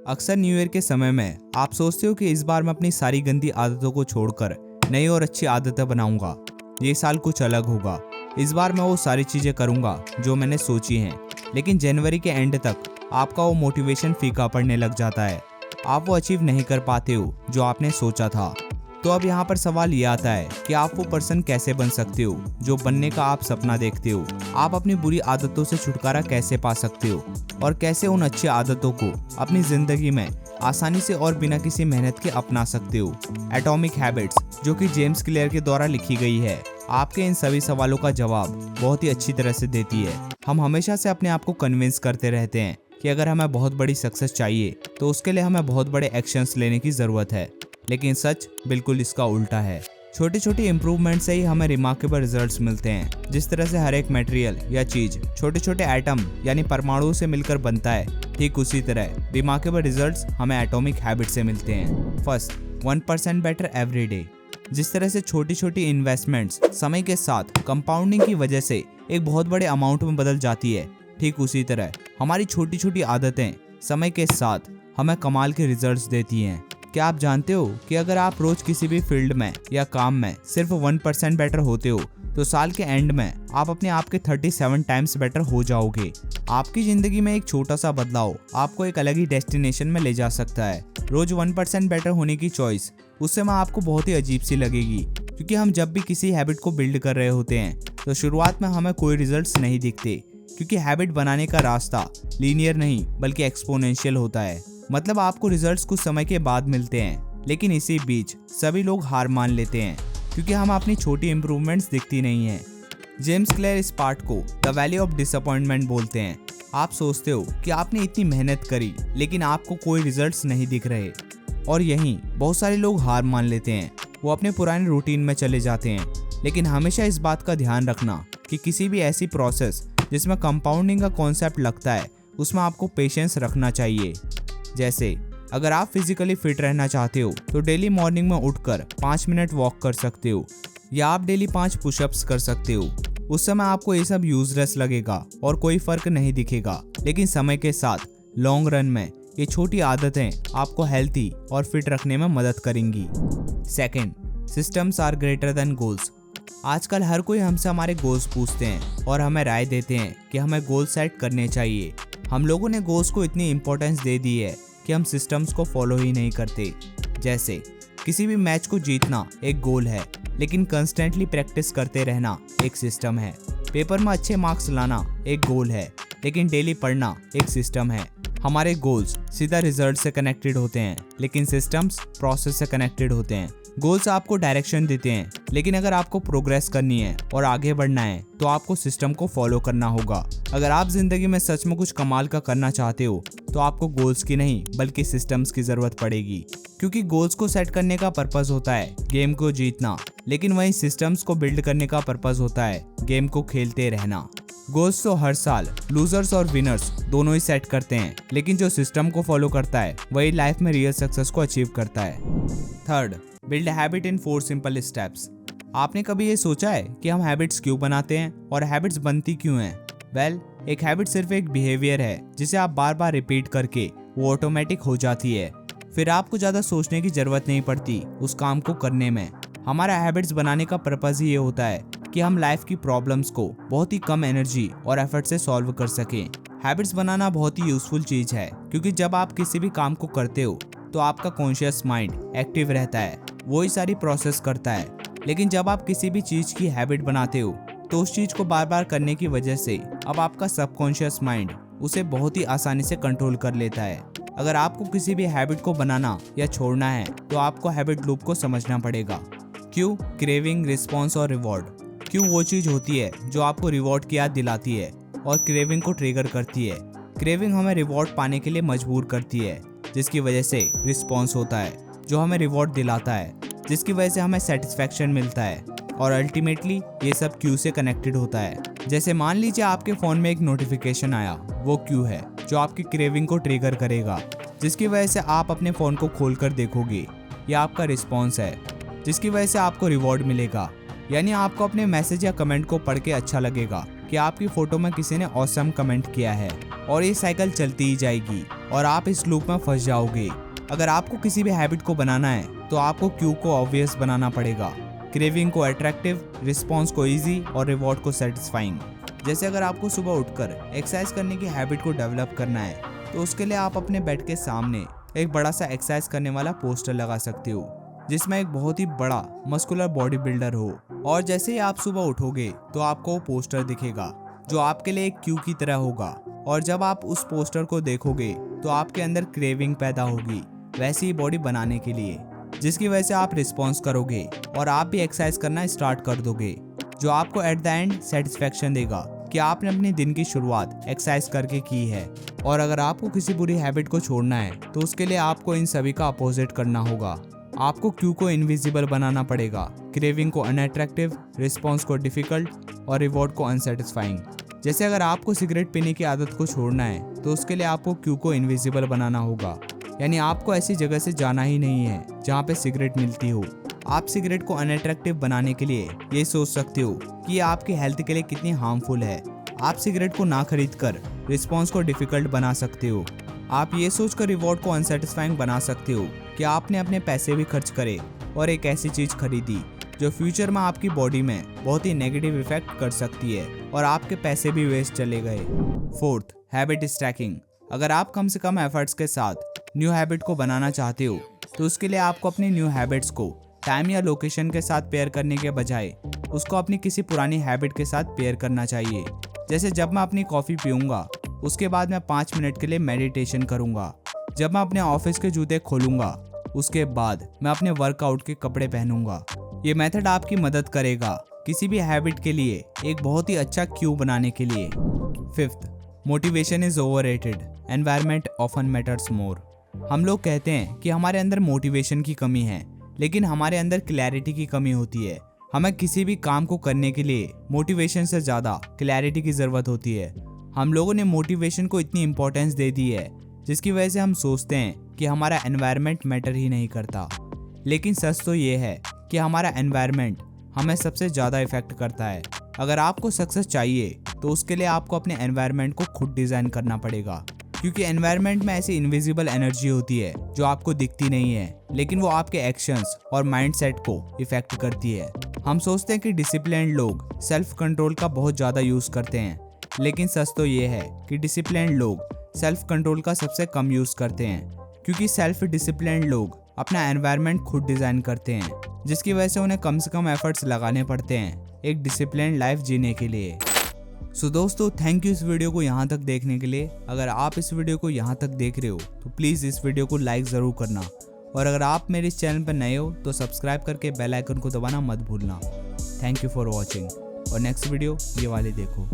अक्सर new year के समय में आप सोचते हो कि इस बार मैं अपनी सारी गंदी आदतों को छोड़कर नई और अच्छी आदतें बनाऊंगा। ये साल कुछ अलग होगा। इस बार मैं वो सारी चीजें करूंगा जो मैंने सोची हैं। लेकिन जनवरी के एंड तक आपका वो मोटिवेशन फीका पड़ने लग जाता है। आप वो अचीव नहीं कर पाते हो जो आपने सोचा था। तो अब यहाँ पर सवाल ये आता है कि आप वो पर्सन कैसे बन सकते हो जो बनने का आप सपना देखते हो। आप अपनी बुरी आदतों से छुटकारा कैसे पा सकते हो और कैसे उन अच्छी आदतों को अपनी जिंदगी में आसानी से और बिना किसी मेहनत के अपना सकते हो। एटॉमिक हैबिट्स, जो कि जेम्स क्लियर के द्वारा लिखी गई है, आपके इन सभी सवालों का जवाब बहुत ही अच्छी तरह से देती है। हम हमेशा से अपने आप को कन्विंस करते रहते हैं कि अगर हमें बहुत बड़ी सक्सेस चाहिए तो उसके लिए हमें बहुत बड़े एक्शंस लेने की जरूरत है। लेकिन सच बिल्कुल इसका उल्टा है। छोटी छोटी इंप्रूवमेंट से ही हमें रिमार्केबल रिजल्ट्स मिलते हैं। जिस तरह से हर एक मटेरियल या चीज छोटे छोटे एटम यानी परमाणुओं से मिलकर बनता है, ठीक उसी तरह रिमार्केबल रिजल्ट्स हमें एटॉमिक हैबिट से मिलते हैं। First, 1% better every day. जिस तरह से छोटी छोटी इन्वेस्टमेंट्स समय के साथ कंपाउंडिंग की वजह से एक बहुत बड़े अमाउंट में बदल जाती है, ठीक उसी तरह हमारी छोटी छोटी आदतें समय के साथ हमें कमाल के रिजल्ट्स देती हैं। क्या आप जानते हो कि अगर आप रोज किसी भी फील्ड में या काम में सिर्फ 1% बेटर होते हो तो साल के एंड में आप अपने आप के 37 टाइम्स बेटर हो जाओगे। आपकी जिंदगी में एक छोटा सा बदलाव आपको एक अलग ही डेस्टिनेशन में ले जा सकता है। रोज 1% बेटर होने की चॉइस उस समय आपको बहुत ही अजीब सी लगेगी, क्योंकि हम जब भी किसी हैबिट को बिल्ड कर रहे होते हैं तो शुरुआत में हमें कोई रिजल्ट्स नहीं दिखते, क्योंकि हैबिट बनाने का रास्ता लीनियर नहीं बल्कि एक्सपोनेंशियल होता है। मतलब आपको रिजल्ट्स कुछ समय के बाद मिलते हैं, लेकिन इसी बीच सभी लोग हार मान लेते हैं क्योंकि हम अपनी छोटी इंप्रूवमेंट्स दिखती नहीं है। जेम्स क्लियर इस पार्ट को द वैल्यू ऑफ डिसअपॉइंटमेंट बोलते हैं। आप सोचते हो कि आपने इतनी मेहनत करी लेकिन आपको कोई रिजल्ट्स नहीं दिख रहे, और यहीं बहुत सारे लोग हार मान लेते हैं। वो अपने पुराने रूटीन में चले जाते हैं। लेकिन हमेशा इस बात का ध्यान रखना कि किसी भी ऐसी प्रोसेस जिसमें कंपाउंडिंग का कॉन्सेप्ट लगता है उसमें आपको पेशेंस रखना चाहिए। जैसे अगर आप फिजिकली फिट रहना चाहते हो तो डेली मॉर्निंग में उठकर 5 मिनट वॉक कर सकते हो, या आप डेली 5 पुशअप्स कर सकते हो। उस समय आपको ये सब यूजलेस लगेगा और कोई फर्क नहीं दिखेगा, लेकिन समय के साथ लॉन्ग रन में ये छोटी आदतें आपको हेल्थी और फिट रखने में मदद करेंगी। Second, systems are greater than goals. आजकल हर कोई हमसे हमारे गोल्स पूछते हैं और हमें राय देते हैं कि हमें गोल सेट करने चाहिए। हम लोगों ने गोल्स को इतनी इंपॉर्टेंस दे दी है कि हम सिस्टम्स को फॉलो ही नहीं करते। जैसे किसी भी मैच को जीतना एक गोल है, लेकिन कंस्टेंटली प्रैक्टिस करते रहना एक सिस्टम है। पेपर में अच्छे मार्क्स लाना एक गोल है, लेकिन डेली पढ़ना एक सिस्टम है। हमारे गोल्स सीधा रिजल्ट से कनेक्टेड होते हैं, लेकिन सिस्टम्स प्रोसेस से कनेक्टेड होते हैं। गोल्स आपको डायरेक्शन देते हैं, लेकिन अगर आपको प्रोग्रेस करनी है और आगे बढ़ना है तो आपको सिस्टम को फॉलो करना होगा। अगर आप जिंदगी में सच में कुछ कमाल का करना चाहते हो तो आपको गोल्स की नहीं बल्कि सिस्टम्स की जरूरत पड़ेगी, क्योंकि गोल्स को सेट करने का पर्पस होता है गेम को जीतना, लेकिन वहीं सिस्टम्स को बिल्ड करने का पर्पस होता है गेम को खेलते रहना। गोल्स तो हर साल लूजर्स और विनर्स दोनों ही सेट करते हैं, लेकिन जो सिस्टम को फॉलो करता है वही लाइफ में रियल सक्सेस को अचीव करता है। Third, build habit in 4 simple steps. आपने कभी ये सोचा है कि हम हैबिट्स क्यों बनाते हैं और हैबिट्स बनती क्यों हैं? वेल, एक हैबिट सिर्फ एक बिहेवियर है जिसे आप बार बार रिपीट करके वो ऑटोमेटिक हो जाती है। फिर आपको ज़्यादा सोचने की जरूरत नहीं पड़ती उस काम को करने में। हमारा हैबिट्स बनाने का पर्पस ही ये होता है कि हम लाइफ की प्रॉब्लम्स को बहुत ही कम एनर्जी और एफर्ट से सॉल्व कर सकें। हैबिट्स बनाना बहुत ही यूजफुल चीज़ है, क्योंकि जब आप किसी भी काम को करते हो तो आपका कॉन्शियस माइंड एक्टिव रहता है, वही सारी प्रोसेस करता है। लेकिन जब आप किसी भी चीज़ की हैबिट बनाते हो तो उस चीज़ को बार बार करने की वजह से अब आपका सबकॉन्शियस माइंड उसे बहुत ही आसानी से कंट्रोल कर लेता है। अगर आपको किसी भी हैबिट को बनाना या छोड़ना है तो आपको हैबिट लूप को समझना पड़ेगा। क्यों? क्रेविंग, रिस्पॉन्स और रिवॉर्ड। क्यों वो चीज़ होती है जो आपको रिवॉर्ड की याद दिलाती है और क्रेविंग को ट्रिगर करती है। क्रेविंग हमें रिवॉर्ड पाने के लिए मजबूर करती है, जिसकी वजह से रिस्पॉन्स होता है जो हमें रिवॉर्ड दिलाता है, जिसकी वजह से हमें सेटिस्फैक्शन मिलता है, और अल्टीमेटली ये सब क्यू से कनेक्टेड होता है। जैसे मान लीजिए आपके फ़ोन में एक नोटिफिकेशन आया, वो क्यू है जो आपकी क्रेविंग को ट्रिगर करेगा, जिसकी वजह से आप अपने फ़ोन को खोलकर देखोगे। यह आपका रिस्पॉन्स है जिसकी वजह से आपको रिवॉर्ड मिलेगा, यानी आपको अपने मैसेज या कमेंट को पढ़ के अच्छा लगेगा कि आपकी फ़ोटो में किसी ने ऑसम कमेंट किया है, और ये साइकिल चलती ही जाएगी और आप इस लूप में फंस जाओगे। अगर आपको किसी भी हैबिट को बनाना है तो आपको क्यू को ऑब्वियस बनाना पड़ेगा, क्रेविंग को अट्रैक्टिव, रिस्पॉन्स को ईजी और रिवॉर्ड को सेटिस्फाइंग। जैसे अगर आपको सुबह उठकर एक्सरसाइज करने की हैबिट को डेवलप करना है तो उसके लिए आप अपने बेड के सामने एक बड़ा सा एक्सरसाइज करने वाला पोस्टर लगा सकते हो जिसमें एक बहुत ही बड़ा मस्कुलर बॉडी बिल्डर हो। और जैसे ही आप सुबह उठोगे तो आपको वो पोस्टर दिखेगा जो आपके लिए एक क्यू की तरह होगा। और जब आप उस पोस्टर को देखोगे तो आपके अंदर क्रेविंग पैदा होगी वैसी ही बॉडी बनाने के लिए, जिसकी वजह से आप रिस्पॉन्स करोगे और आप भी एक्सरसाइज करना स्टार्ट कर दोगे, जो आपको एट द एंड सेटिस्फेक्शन देगा कि आपने अपने दिन की शुरुआत एक्सरसाइज करके की है। और अगर आपको किसी बुरी हैबिट को छोड़ना है तो उसके लिए आपको इन सभी का अपोजिट करना होगा। आपको क्यू को इनविजिबल बनाना पड़ेगा, क्रेविंग को अनअट्रैक्टिव, रिस्पॉन्स को डिफिकल्ट और रिवॉर्ड को अनसेटिस्फाइंग। जैसे अगर आपको सिगरेट पीने की आदत को छोड़ना है तो उसके लिए आपको क्यू को इनविजिबल बनाना होगा, यानी आपको ऐसी जगह से जाना ही नहीं है जहाँ पे सिगरेट मिलती हो। आप सिगरेट को अनअट्रैक्टिव बनाने के लिए ये सोच सकते हो कि ये आपकी हेल्थ के लिए कितनी हार्मफुल है। आप सिगरेट को ना खरीद कर रिस्पॉन्स को डिफिकल्ट बना सकते हो। आप ये सोचकर रिवॉर्ड को अनसेटिस्फाइंग बना सकते हो कि आपने अपने पैसे भी खर्च करे और एक ऐसी चीज खरीदी जो फ्यूचर में आपकी बॉडी में बहुत ही नेगेटिव इफेक्ट कर सकती है और आपके पैसे भी वेस्ट चले गए। Fourth, habit stacking. अगर आप कम से कम एफर्ट्स के साथ न्यू हैबिट को बनाना चाहते हो तो उसके लिए आपको अपनी न्यू हैबिट्स को टाइम या लोकेशन के साथ पेयर करने के बजाय उसको अपनी किसी पुरानी हैबिट के साथ पेयर करना चाहिए। जैसे जब मैं अपनी कॉफ़ी पीऊँगा उसके बाद मैं 5 मिनट के लिए मेडिटेशन करूँगा। जब मैं अपने ऑफिस के जूते खोलूँगा उसके बाद मैं अपने वर्कआउट के कपड़े पहनूंगा। ये मेथड आपकी मदद करेगा किसी भी हैबिट के लिए एक बहुत ही अच्छा क्यू बनाने के लिए। Fifth, motivation is overrated, environment often matters more. हम लोग कहते हैं कि हमारे अंदर मोटिवेशन की कमी है, लेकिन हमारे अंदर क्लैरिटी की कमी होती है। हमें किसी भी काम को करने के लिए मोटिवेशन से ज़्यादा क्लैरिटी की ज़रूरत होती है। हम लोगों ने मोटिवेशन को इतनी इम्पोर्टेंस दे दी है जिसकी वजह से हम सोचते हैं कि हमारा एनवायरनमेंट मैटर ही नहीं करता, लेकिन सच तो ये है कि हमारा एनवायरनमेंट हमें सबसे ज़्यादा इफेक्ट करता है। अगर आपको सक्सेस चाहिए तो उसके लिए आपको अपने एनवायरनमेंट को खुद डिज़ाइन करना पड़ेगा, क्योंकि एनवायरनमेंट में ऐसी इनविजिबल एनर्जी होती है जो आपको दिखती नहीं है, लेकिन वो आपके एक्शंस और माइंडसेट को इफेक्ट करती है। हम सोचते हैं कि डिसिप्लिन्ड लोग सेल्फ कंट्रोल का बहुत ज़्यादा यूज़ करते हैं, लेकिन सच तो ये है कि डिसिप्लिन्ड लोग सेल्फ कंट्रोल का सबसे कम यूज़ करते हैं, क्योंकि सेल्फ डिसिप्लिन्ड लोग अपना एनवायरनमेंट खुद डिज़ाइन करते हैं, जिसकी वजह से उन्हें कम से कम एफर्ट्स लगाने पड़ते हैं एक डिसिप्लिन्ड लाइफ जीने के लिए। सो दोस्तों, थैंक यू इस वीडियो को यहाँ तक देखने के लिए। अगर आप इस वीडियो को यहाँ तक देख रहे हो तो प्लीज़ इस वीडियो को लाइक ज़रूर करना, और अगर आप मेरे इस चैनल पर नए हो तो सब्सक्राइब करके बेल आइकन को दबाना मत भूलना। थैंक यू फॉर वॉचिंग, और नेक्स्ट वीडियो ये वाली देखो।